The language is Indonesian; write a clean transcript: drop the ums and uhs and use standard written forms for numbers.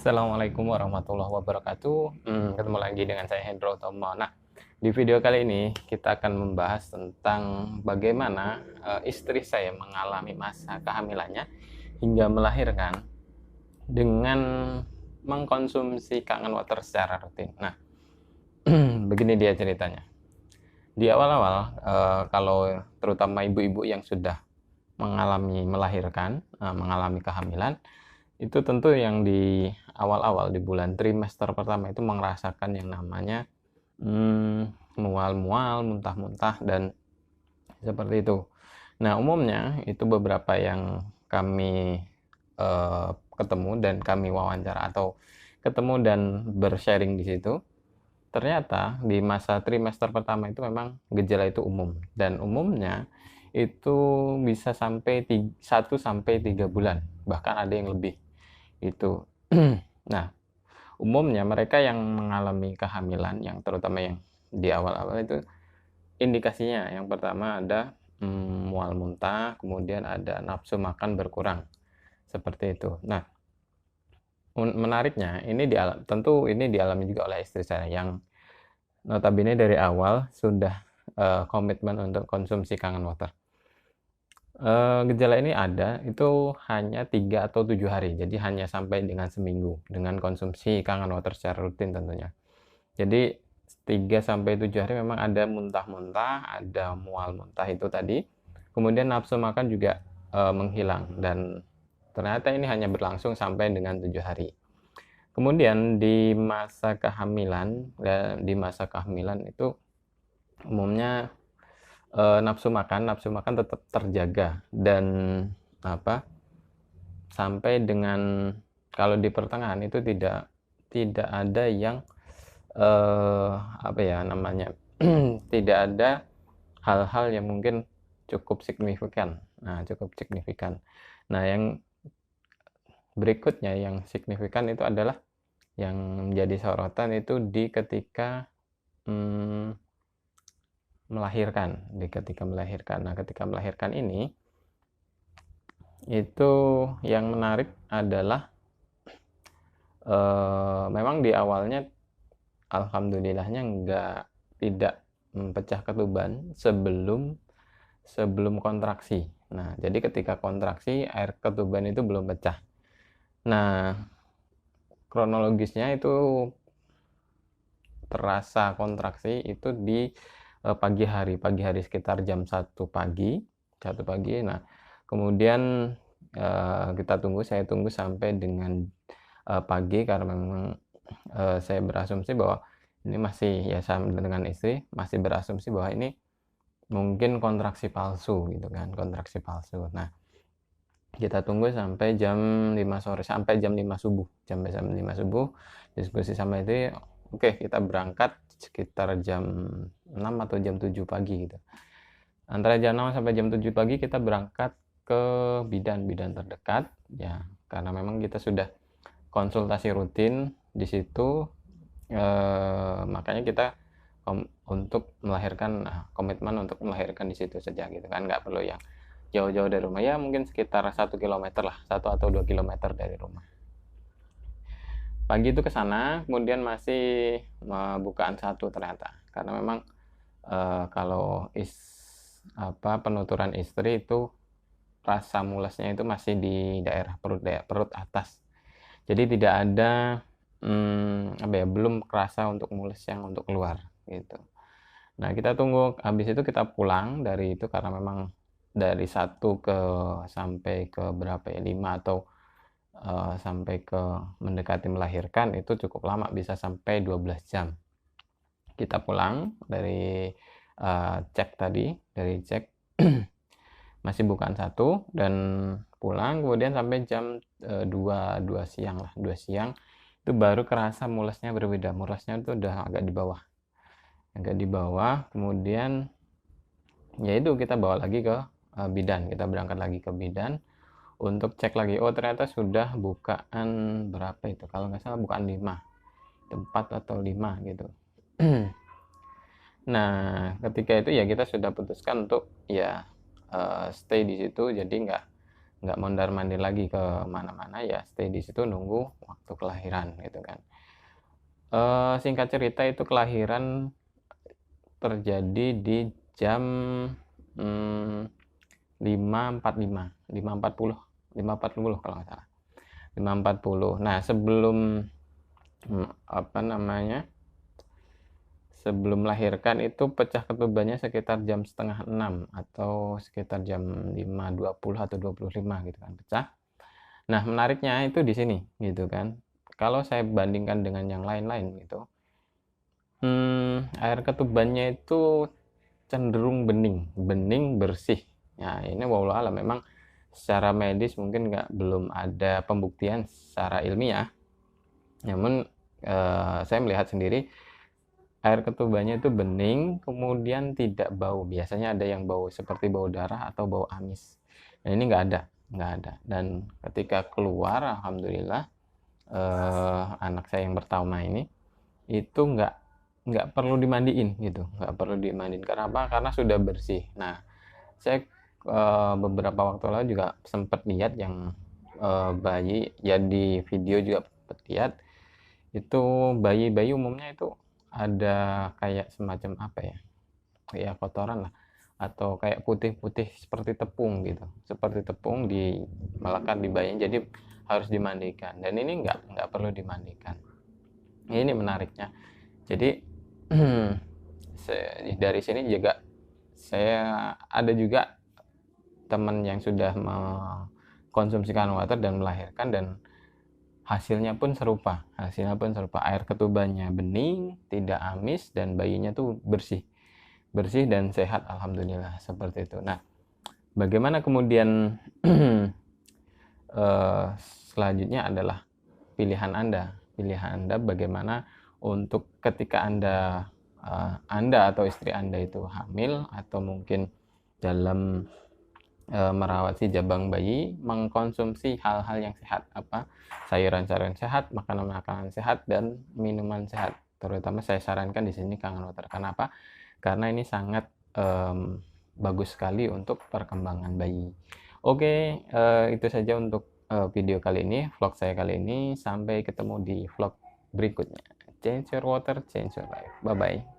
Assalamualaikum warahmatullahi wabarakatuh. Ketemu lagi dengan saya Hendro Tomo. Nah, di video kali ini kita akan membahas tentang bagaimana istri saya mengalami masa kehamilannya hingga melahirkan dengan mengkonsumsi kangen water secara rutin. Nah, begini dia ceritanya. Di awal-awal, kalau terutama ibu-ibu yang sudah mengalami melahirkan, mengalami kehamilan, itu tentu yang di awal-awal di bulan trimester pertama itu merasakan yang namanya mual-mual, muntah-muntah dan seperti itu. Nah, umumnya itu beberapa yang kami ketemu dan kami wawancara atau ketemu dan bersharing di situ, ternyata di masa trimester pertama itu memang gejala itu umum dan umumnya itu bisa sampai 1 sampai 3 bulan, bahkan ada yang lebih itu. Nah, umumnya mereka yang mengalami kehamilan yang terutama yang di awal-awal itu indikasinya yang pertama ada mual muntah, kemudian ada nafsu makan berkurang seperti itu. Nah, menariknya ini tentu ini dialami juga oleh istri saya yang notabene dari awal sudah komitmen untuk konsumsi kangen water. Gejala ini ada itu hanya 3 atau 7 hari, jadi hanya sampai dengan seminggu dengan konsumsi kangen water secara rutin tentunya. Jadi 3 sampai 7 hari memang ada muntah-muntah, ada mual muntah itu tadi, kemudian nafsu makan juga menghilang dan ternyata ini hanya berlangsung sampai dengan 7 hari. Kemudian di masa kehamilan itu umumnya nafsu makan tetap terjaga dan sampai dengan kalau di pertengahan itu tidak ada yang tidak ada hal-hal yang mungkin cukup signifikan. Nah, yang berikutnya yang signifikan itu adalah yang menjadi sorotan itu di ketika melahirkan. Nah, ketika melahirkan ini itu yang menarik adalah memang di awalnya alhamdulillahnya tidak pecah ketuban sebelum kontraksi. Nah, jadi ketika kontraksi air ketuban itu belum pecah. Nah, kronologisnya itu terasa kontraksi itu di pagi hari sekitar jam 1 pagi. Nah, kemudian saya tunggu sampai dengan pagi karena memang saya berasumsi bahwa ini masih ya sama dengan istri masih berasumsi bahwa ini mungkin kontraksi palsu gitu kan, kontraksi palsu. Nah, kita tunggu sampai jam 5 sore, sampai jam 5 subuh. Sampai jam 5 subuh, diskusi sama itu, oke, kita berangkat sekitar jam 6 atau jam 7 pagi gitu. Antara jam 6 sampai jam 7 pagi kita berangkat ke bidan terdekat ya, karena memang kita sudah konsultasi rutin di situ, makanya kita komitmen untuk melahirkan di situ saja gitu kan, nggak perlu yang jauh-jauh dari rumah, ya mungkin sekitar 1 kilometer lah, 1 atau 2 kilometer dari rumah. Pagi itu ke sana, kemudian masih bukaan 1 ternyata, karena memang kalau penuturan istri itu rasa mulasnya itu masih di daerah perut atas, jadi tidak ada belum kerasa untuk mules yang untuk keluar gitu. Nah, kita tunggu, habis itu kita pulang dari itu karena memang dari 1 sampai ke berapa ya, 5 atau sampai ke mendekati melahirkan itu cukup lama, bisa sampai 12 jam. Kita pulang dari cek masih bukan 1 dan pulang, kemudian sampai jam 2 siang lah, 2 siang itu baru kerasa mulasnya berbeda. Mulasnya itu udah agak di bawah, kemudian ya itu kita bawa lagi ke bidan, kita berangkat lagi ke bidan untuk cek lagi. Oh, ternyata sudah bukaan berapa itu, kalau nggak salah bukaan 4 atau 5 gitu. Nah, ketika itu ya kita sudah putuskan untuk ya stay di situ, jadi nggak nggak mondar-mandir lagi ke mana-mana, ya stay di situ nunggu waktu kelahiran gitu kan. Singkat cerita itu kelahiran terjadi di jam 5.45, 5.40, 5.40 kalau nggak salah. 5.40. Nah, sebelum melahirkan itu pecah ketubannya sekitar jam setengah 6 atau sekitar jam 5.20 atau 25 gitu kan pecah. Nah, menariknya itu di sini gitu kan. Kalau saya bandingkan dengan yang lain-lain gitu, air ketubannya itu cenderung bening bersih. Nah, ini wallahu alam, memang secara medis mungkin belum ada pembuktian secara ilmiah. Namun saya melihat sendiri air ketubannya itu bening, kemudian tidak bau. Biasanya ada yang bau seperti bau darah atau bau amis. Nah, ini nggak ada. Dan ketika keluar, alhamdulillah, anak saya yang pertama ini itu nggak perlu dimandiin gitu, nggak perlu dimandiin. Kenapa? Karena sudah bersih. Nah, saya beberapa waktu lalu juga sempat lihat yang bayi, ya di video juga sempat lihat itu bayi umumnya itu ada kayak semacam apa ya, kayak kotoran lah atau kayak putih-putih seperti tepung gitu, seperti tepung melekat di bayinya, jadi harus dimandikan. Dan ini nggak perlu dimandikan. Ini menariknya. Jadi dari sini juga saya ada juga teman yang sudah mengkonsumsi Kangen Water dan melahirkan, dan hasilnya pun serupa. Air ketubannya bening, tidak amis, dan bayinya tuh bersih dan sehat, alhamdulillah, seperti itu. Nah, bagaimana kemudian selanjutnya adalah pilihan Anda bagaimana untuk ketika Anda atau istri Anda itu hamil atau mungkin dalam merawat si jabang bayi, mengkonsumsi hal-hal yang sehat, sayuran-sayuran sehat, makanan-makanan sehat, dan minuman sehat. Terutama saya sarankan di sini Kangen Water. Kenapa? Karena ini sangat bagus sekali untuk perkembangan bayi. Oke, itu saja untuk video kali ini, vlog saya kali ini. Sampai ketemu di vlog berikutnya. Change your water, change your life. Bye bye.